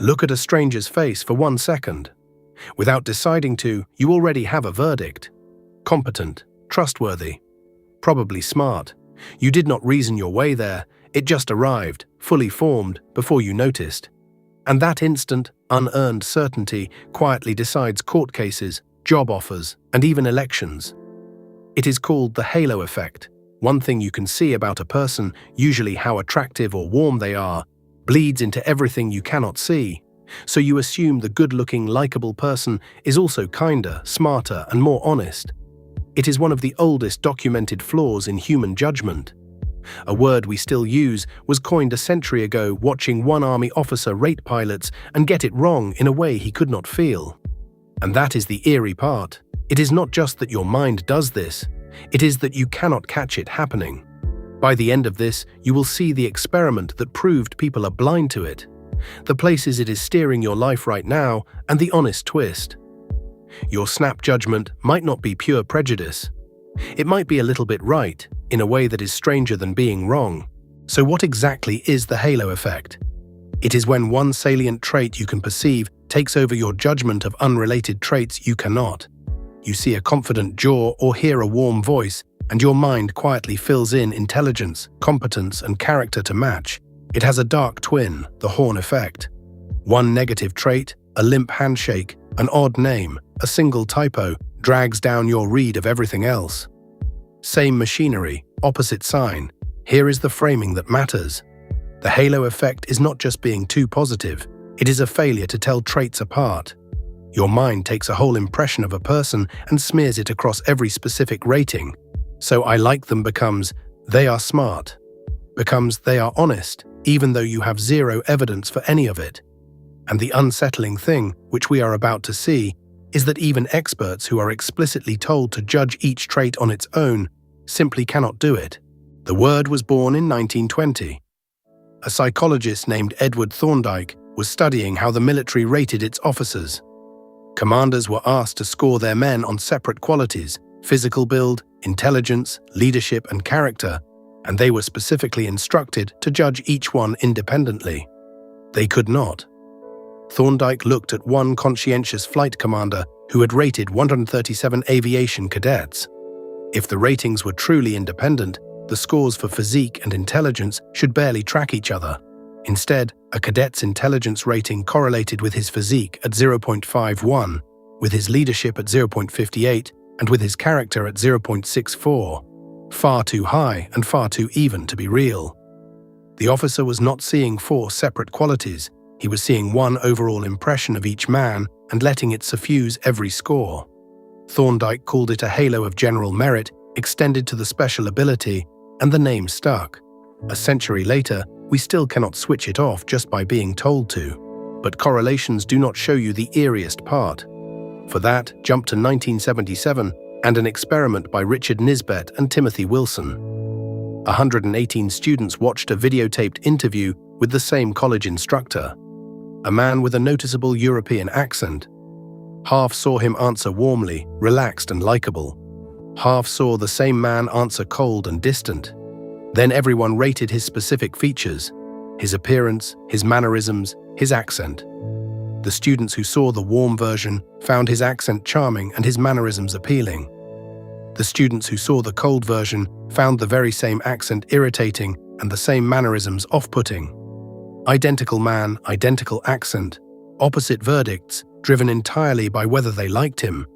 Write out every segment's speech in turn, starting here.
Look at a stranger's face for 1 second. Without deciding to, you already have a verdict. Competent, trustworthy, probably smart. You did not reason your way there, it just arrived, fully formed, before you noticed. And that instant, unearned certainty quietly decides court cases, job offers, and even elections. It is called the halo effect. One thing you can see about a person, usually how attractive or warm they are, bleeds into everything you cannot see. So you assume the good-looking, likable person is also kinder, smarter, and more honest. It is one of the oldest documented flaws in human judgment. A word we still use was coined a century ago watching one army officer rate pilots and get it wrong in a way he could not feel. And that is the eerie part. It is not just that your mind does this, it is that you cannot catch it happening. By the end of this, you will see the experiment that proved people are blind to it, the places it is steering your life right now, and the honest twist. Your snap judgment might not be pure prejudice. It might be a little bit right, in a way that is stranger than being wrong. So what exactly is the halo effect? It is when one salient trait you can perceive takes over your judgment of unrelated traits you cannot. You see a confident jaw or hear a warm voice, and your mind quietly fills in intelligence, competence, and character to match. It has a dark twin, the Horn effect. One negative trait, a limp handshake, an odd name, a single typo, drags down your read of everything else. Same machinery, opposite sign. Here is the framing that matters. The halo effect is not just being too positive, it is a failure to tell traits apart. Your mind takes a whole impression of a person and smears it across every specific rating. So I like them becomes, they are smart. Becomes, they are honest, even though you have zero evidence for any of it. And the unsettling thing, which we are about to see, is that even experts who are explicitly told to judge each trait on its own simply cannot do it. The word was born in 1920. A psychologist named Edward Thorndike was studying how the military rated its officers. Commanders were asked to score their men on separate qualities, physical build, intelligence, leadership, and character, and they were specifically instructed to judge each one independently. They could not. Thorndike looked at one conscientious flight commander who had rated 137 aviation cadets. If the ratings were truly independent, the scores for physique and intelligence should barely track each other. Instead, a cadet's intelligence rating correlated with his physique at 0.51, with his leadership at 0.58, and with his character at 0.64. Far too high and far too even to be real. The officer was not seeing 4 separate qualities, he was seeing one overall impression of each man and letting it suffuse every score. Thorndike called it a halo of general merit extended to the special ability, and the name stuck. A century later, we still cannot switch it off just by being told to. But correlations do not show you the eeriest part. For that, jump to 1977 and an experiment by Richard Nisbett and Timothy Wilson. 118 students watched a videotaped interview with the same college instructor, a man with a noticeable European accent. Half saw him answer warmly, relaxed and likable. Half saw the same man answer cold and distant. Then everyone rated his specific features, his appearance, his mannerisms, his accent. The students who saw the warm version found his accent charming and his mannerisms appealing. The students who saw the cold version found the very same accent irritating and the same mannerisms off-putting. Identical man, identical accent, opposite verdicts, driven entirely by whether they liked him.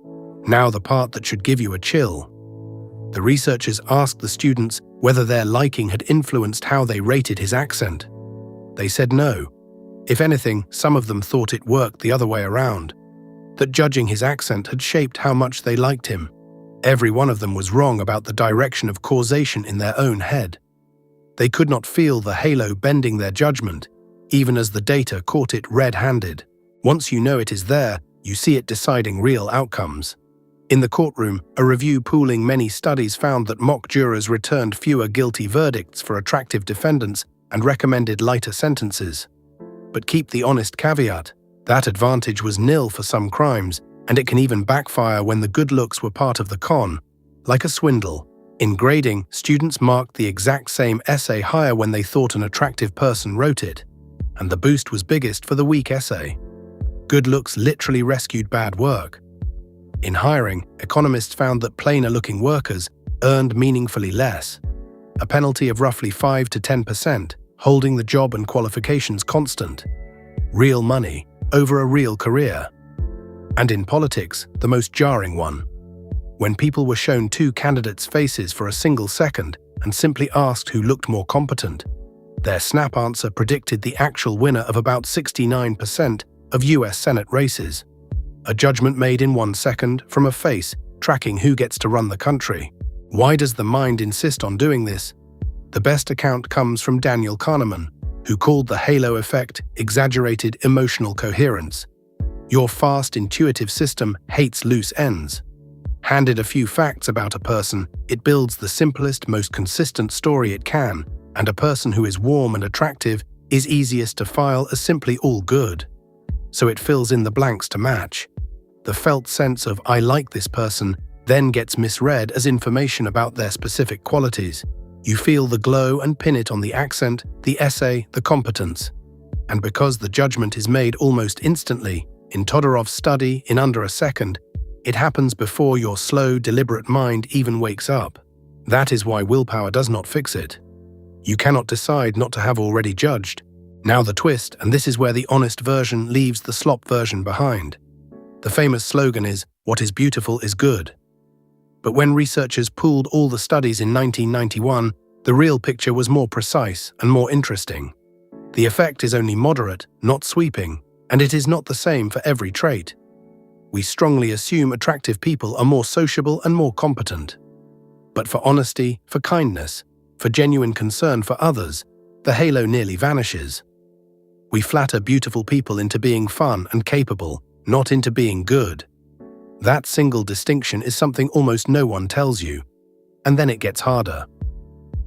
Now the part that should give you a chill. The researchers asked the students whether their liking had influenced how they rated his accent. They said no. If anything, some of them thought it worked the other way around, that judging his accent had shaped how much they liked him. Every one of them was wrong about the direction of causation in their own head. They could not feel the halo bending their judgment, even as the data caught it red-handed. Once you know it is there, you see it deciding real outcomes. In the courtroom, a review pooling many studies found that mock jurors returned fewer guilty verdicts for attractive defendants and recommended lighter sentences. But keep the honest caveat, that advantage was nil for some crimes, and it can even backfire when the good looks were part of the con, like a swindle. In grading, students marked the exact same essay higher when they thought an attractive person wrote it, and the boost was biggest for the weak essay. Good looks literally rescued bad work. In hiring, economists found that plainer-looking workers earned meaningfully less, a penalty of roughly 5 to 10%, holding the job and qualifications constant. Real money over a real career. And in politics, the most jarring one. When people were shown two candidates' faces for a single second and simply asked who looked more competent, their snap answer predicted the actual winner of about 69% of US Senate races. A judgment made in 1 second from a face tracking who gets to run the country. Why does the mind insist on doing this? The best account comes from Daniel Kahneman, who called the halo effect exaggerated emotional coherence. Your fast, intuitive system hates loose ends. Handed a few facts about a person, it builds the simplest, most consistent story it can, and a person who is warm and attractive is easiest to file as simply all good. So it fills in the blanks to match. The felt sense of "I like this person" then gets misread as information about their specific qualities. You feel the glow and pin it on the accent, the essay, the competence. And because the judgment is made almost instantly, in Todorov's study, in under a second, it happens before your slow, deliberate mind even wakes up. That is why willpower does not fix it. You cannot decide not to have already judged. Now the twist, and this is where the honest version leaves the slop version behind. The famous slogan is, "What is beautiful is good." But when researchers pooled all the studies in 1991, the real picture was more precise and more interesting. The effect is only moderate, not sweeping, and it is not the same for every trait. We strongly assume attractive people are more sociable and more competent. But for honesty, for kindness, for genuine concern for others, the halo nearly vanishes. We flatter beautiful people into being fun and capable, not into being good. That single distinction is something almost no one tells you. And then it gets harder.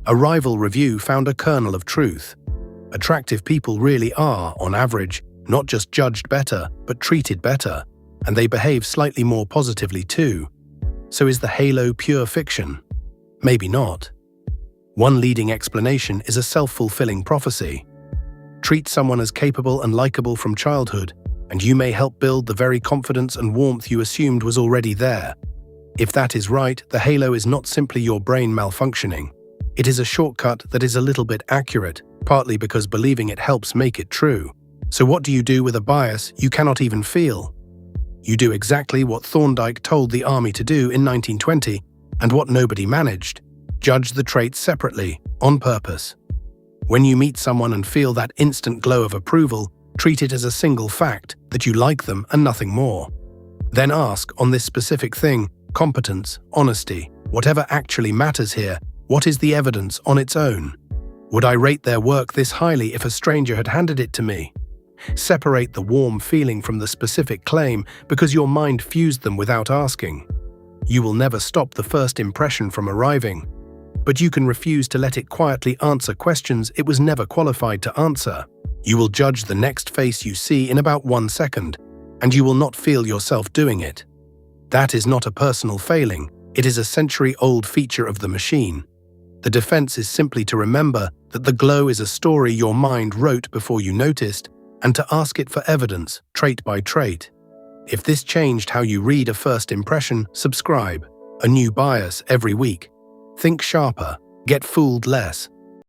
A rival review found a kernel of truth. Attractive people really are, on average, not just judged better, but treated better, and they behave slightly more positively too. So is the halo pure fiction? Maybe not. One leading explanation is a self-fulfilling prophecy. Treat someone as capable and likable from childhood, and you may help build the very confidence and warmth you assumed was already there. If that is right, the halo is not simply your brain malfunctioning. It is a shortcut that is a little bit accurate, partly because believing it helps make it true. So what do you do with a bias you cannot even feel? You do exactly what Thorndike told the army to do in 1920, and what nobody managed. Judge the traits separately, on purpose. When you meet someone and feel that instant glow of approval, treat it as a single fact that you like them and nothing more. Then ask, on this specific thing, competence, honesty, whatever actually matters here, what is the evidence on its own? Would I rate their work this highly if a stranger had handed it to me? Separate the warm feeling from the specific claim because your mind fused them without asking. You will never stop the first impression from arriving, but you can refuse to let it quietly answer questions it was never qualified to answer. You will judge the next face you see in about 1 second, and you will not feel yourself doing it. That is not a personal failing, it is a century-old feature of the machine. The defense is simply to remember that the glow is a story your mind wrote before you noticed, and to ask it for evidence, trait by trait. If this changed how you read a first impression, subscribe. A new bias every week. Think sharper, get fooled less,